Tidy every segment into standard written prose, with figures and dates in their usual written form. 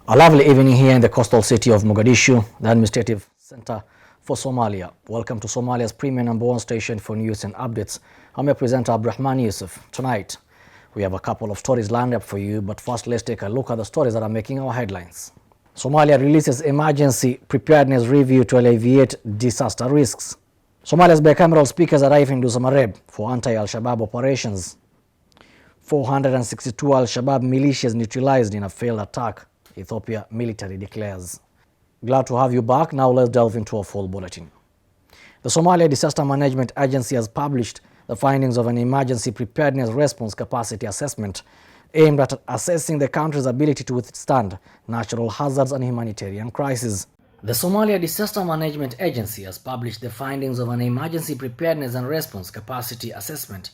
A lovely evening here in the coastal city of Mogadishu, the administrative center for Somalia. Welcome to Somalia's premium #1 station for news and updates. I'm your presenter Abdurrahman Yusuf. Tonight, we have a couple of stories lined up for you, but first let's take a look at the stories that are making our headlines. Somalia releases emergency preparedness review to alleviate disaster risks. Somalia's bicameral speakers arrive in Dusamareb for anti-Al-Shabaab operations. 462 Al-Shabaab militias neutralized in a failed attack, Ethiopia military declares. Glad to have you back. Now let's delve into a full bulletin. The Somalia Disaster Management Agency has published the findings of an emergency preparedness response capacity assessment aimed at assessing the country's ability to withstand natural hazards and humanitarian crises. The Somalia Disaster Management Agency has published the findings of an emergency preparedness and response capacity assessment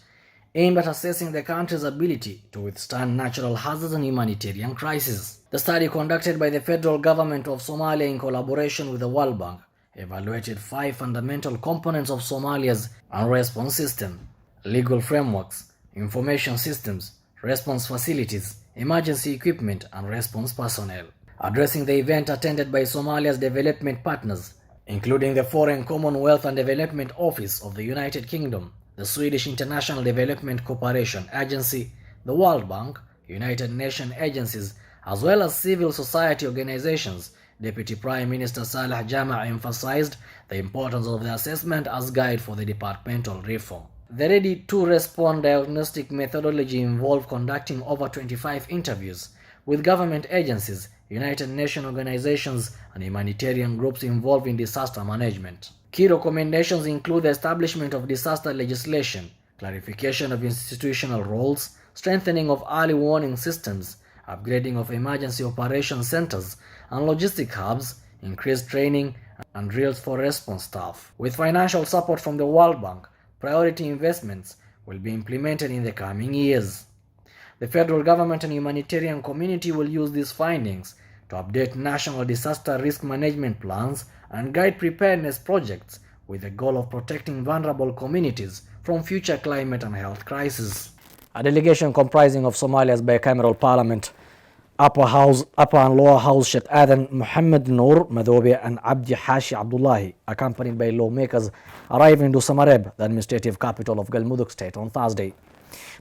aimed at assessing the country's ability to withstand natural hazards and humanitarian crises. The study, conducted by the federal government of Somalia in collaboration with the World Bank, evaluated 5 fundamental components of Somalia's response system: legal frameworks, information systems, response facilities, emergency equipment, and response personnel. Addressing the event attended by Somalia's development partners, including the Foreign Commonwealth and Development Office of the United Kingdom, the Swedish International Development Cooperation Agency, the World Bank, United Nations agencies, as well as civil society organizations, Deputy Prime Minister Saleh Jama emphasized the importance of the assessment as guide for the departmental reform. The ready-to-respond diagnostic methodology involved conducting over 25 interviews with government agencies, United Nations organizations, and humanitarian groups involved in disaster management. Key recommendations include the establishment of disaster legislation, clarification of institutional roles, strengthening of early warning systems, upgrading of emergency operation centers and logistic hubs, increased training, and drills for response staff. With financial support from the World Bank, priority investments will be implemented in the coming years. The federal government and humanitarian community will use these findings to update national disaster risk management plans and guide preparedness projects with the goal of protecting vulnerable communities from future climate and health crises. A delegation comprising of Somalia's bicameral parliament, upper and lower house Sheikh Adan Mohammed Noor Madobe and Abdi Hashi Abdullahi, accompanied by lawmakers, arrived in Dusamareb, the administrative capital of Galmudug state, on Thursday.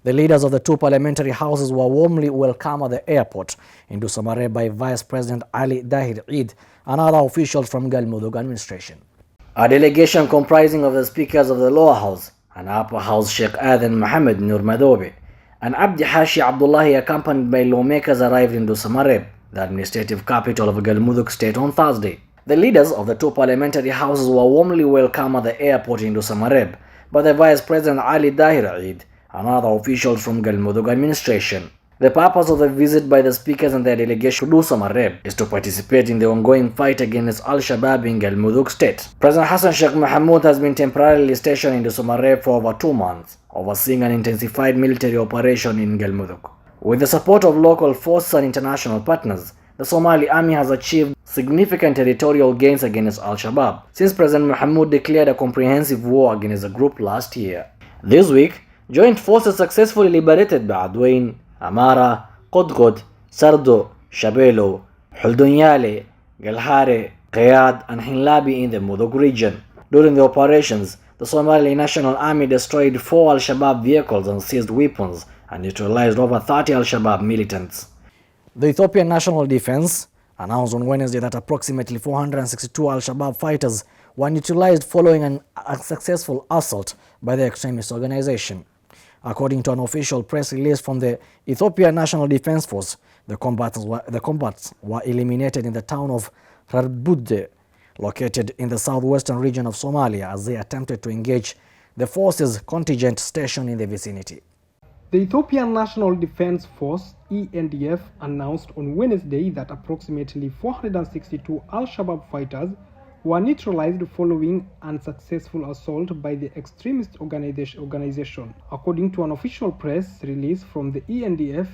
The leaders of the two parliamentary houses were warmly welcomed at the airport in Dusamareb by Vice President Ali Dahir Eid and other officials from Galmudug administration. A delegation comprising of the speakers of the lower house and upper house Sheikh Adan Mohammed Noor Madobe and Abdi Hashi Abdullahi, accompanied by lawmakers, arrived in Dusamareb, the administrative capital of Galmudug state, on Thursday. The leaders of the two parliamentary houses were warmly welcomed at the airport in Dusamareb by the Vice President Ali Dahir Eid and other officials from Galmudug administration. The purpose of the visit by the speakers and their delegation to Dusamareb is to participate in the ongoing fight against Al-Shabaab in Galmudug state. President Hassan Sheikh Mohamud has been temporarily stationed in Dusamareb for over 2 months, overseeing an intensified military operation in Galmudug. With the support of local forces and international partners, the Somali army has achieved significant territorial gains against Al-Shabaab since President Mohamud declared a comprehensive war against the group last year. This week, joint forces successfully liberated Ba'adwain, Amara, Qodqod, Sardo, Shabelo, Huldunyale, Galhare, Qayad, and Hinlabi in the Mudug region. During the operations, the Somali National Army destroyed 4 Al-Shabaab vehicles and seized weapons and neutralized over 30 Al-Shabaab militants. The Ethiopian National Defense announced on Wednesday that approximately 462 Al-Shabaab fighters were neutralized following an unsuccessful assault by the extremist organization. According to an official press release from the Ethiopian National Defense Force, the combats were eliminated in the town of Rarbudde, located in the southwestern region of Somalia, as they attempted to engage the forces contingent stationed in the vicinity. The Ethiopian National Defense Force (ENDF) announced on Wednesday that approximately 462 Al-Shabaab fighters were neutralized following unsuccessful assault by the extremist organization. According to an official press release from the ENDF,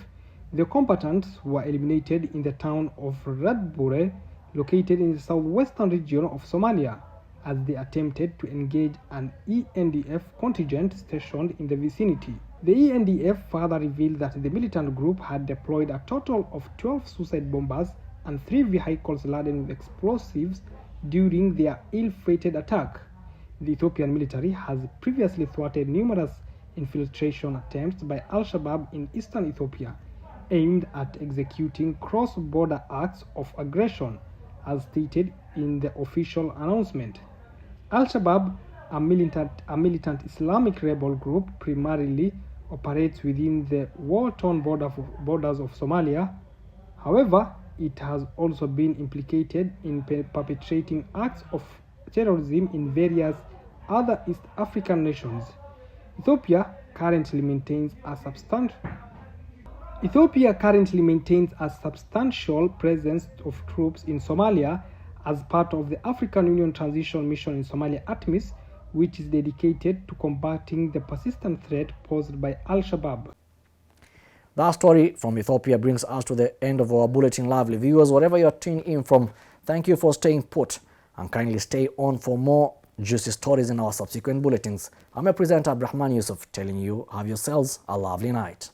the combatants were eliminated in the town of Radbure, located in the southwestern region of Somalia, as they attempted to engage an ENDF contingent stationed in the vicinity. The ENDF further revealed that the militant group had deployed a total of 12 suicide bombers and 3 vehicles laden with explosives during their ill-fated attack. The Ethiopian military has previously thwarted numerous infiltration attempts by Al-Shabaab in eastern Ethiopia, aimed at executing cross-border acts of aggression, as stated in the official announcement. Al-Shabaab, a militant Islamic rebel group, primarily operates within the war-torn borders of Somalia. However, it has also been implicated in perpetrating acts of terrorism in various other East African nations. Ethiopia currently maintains a substantial presence of troops in Somalia as part of the African Union Transition Mission in Somalia ATMIS, which is dedicated to combating the persistent threat posed by Al-Shabaab. That story from Ethiopia brings us to the end of our bulletin. Lovely viewers, wherever you're tuning in from, thank you for staying put and kindly stay on for more juicy stories in our subsequent bulletins. I'm your presenter Abdurrahman Yusuf telling you have yourselves a lovely night.